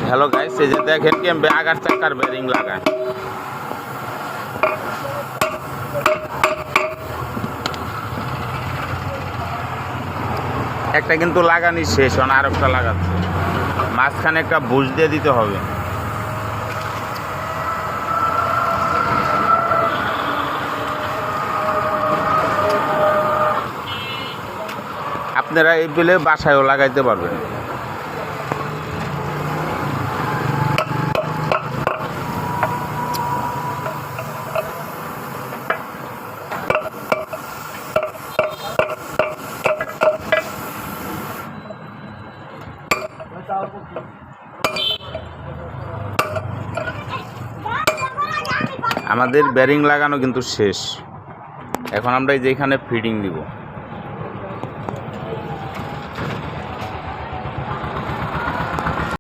Hello guys, এই যে দেখেন কি আমি আগার চাকার বেরিং লাগাই। একটা কিন্তু লাগানি শেষ, আর একটা লাগাচ্ছে। মাঝখানে একটা বুশ দিয়ে দিতে হবে। আপনারা এই পেলে বাসায়ও লাগাইতে পারবেন। আমাদের বেরিং লাগানো কিন্তু শেষ। এখন আমরা যেখানে ফিটিং দিব।